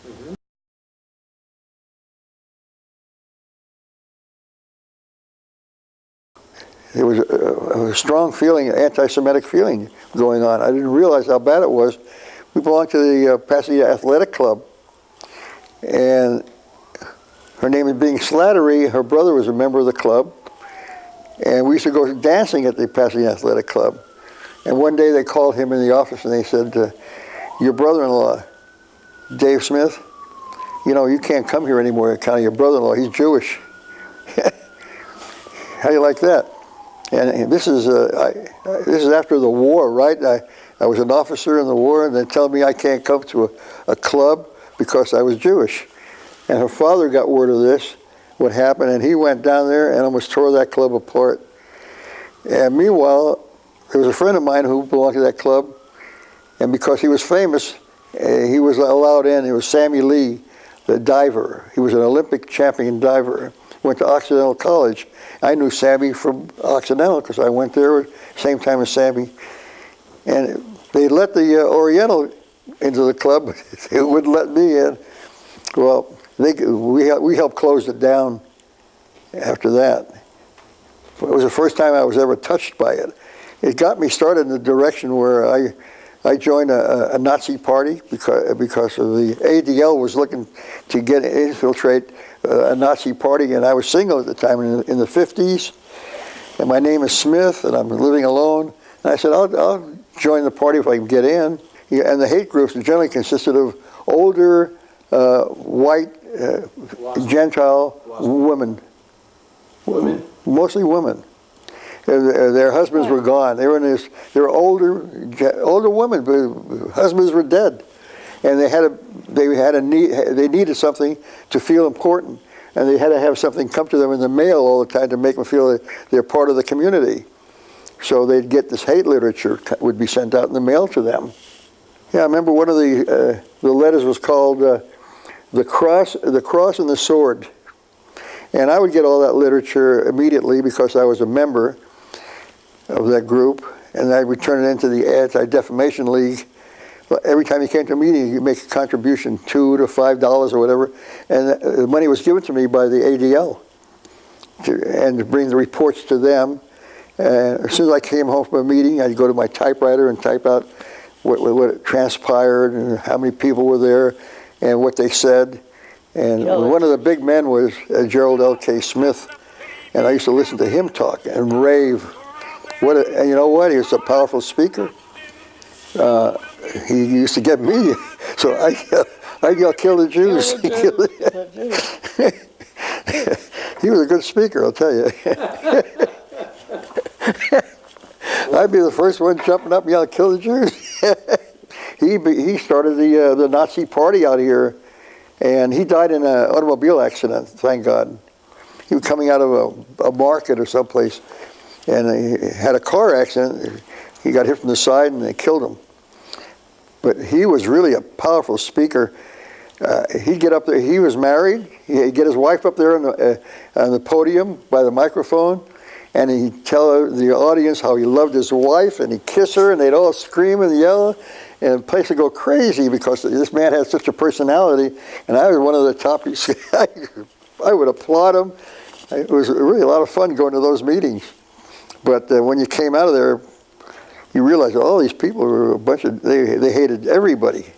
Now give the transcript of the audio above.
Mm-hmm. There was a strong feeling, anti-Semitic feeling going on. I didn't realize how bad it was. We belonged to the Pasadena Athletic Club, and her name is being Slattery. Her brother was a member of the club, and we used to go dancing at the Pasadena Athletic Club. And one day they called him in the office and they said, your brother-in-law, Dave Smith, you know, you can't come here anymore on account of your brother-in-law. He's Jewish. How do you like that? And this is after the war, right? I was an officer in the war, and they tell me I can't come to a club because I was Jewish. And her father got word of this, what happened, and he went down there and almost tore that club apart. And meanwhile, there was a friend of mine who belonged to that club, and because he was famous, he was allowed in. It was Sammy Lee, the diver. He was an Olympic champion diver. Went to Occidental College. I knew Sammy from Occidental because I went there same time as Sammy. And they let the Oriental into the club, but they wouldn't let me in. Well, we helped close it down after that. It was the first time I was ever touched by it. It got me started in the direction where I joined a Nazi party because of the ADL was looking to infiltrate a Nazi party, and I was single at the time in the 50s, and my name is Smith, and I'm living alone. And I said, I'll join the party if I can get in. And the hate groups generally consisted of older, white, Gentile women. Women? Mostly women. Their husbands were gone. They were older women, but husbands were dead, and they needed something to feel important, and they had to have something come to them in the mail all the time to make them feel that they're part of the community. So they'd get this hate literature would be sent out in the mail to them. Yeah, I remember one of the letters was called the Cross and the Sword, and I would get all that literature immediately because I was a member of that group, and I would turn it into the Anti-Defamation League. Every time you came to a meeting, you make a contribution, $2 to $5 or whatever, and the money was given to me by the ADL, to bring the reports to them. And as soon as I came home from a meeting, I'd go to my typewriter and type out what transpired and how many people were there and what they said. And one of the big men was Gerald L.K. Smith, and I used to listen to him talk and rave. And you know what? He was a powerful speaker. He used to get me, so I yell, "Kill the Jews!" He was a good speaker, I'll tell you. I'd be the first one jumping up and yelling, "Kill the Jews!" He started the Nazi Party out here, and he died in an automobile accident. Thank God. He was coming out of a market or someplace, and he had a car accident. He got hit from the side, and they killed him. But he was really a powerful speaker. He'd get up there. He was married. He'd get his wife up there on the podium by the microphone, and he'd tell the audience how he loved his wife, and he'd kiss her, and they'd all scream and yell, and the place would go crazy because this man had such a personality, and I was one of the top. I would applaud him. It was really a lot of fun going to those meetings. But when you came out of there, you realize all these people were a bunch of, they hated everybody.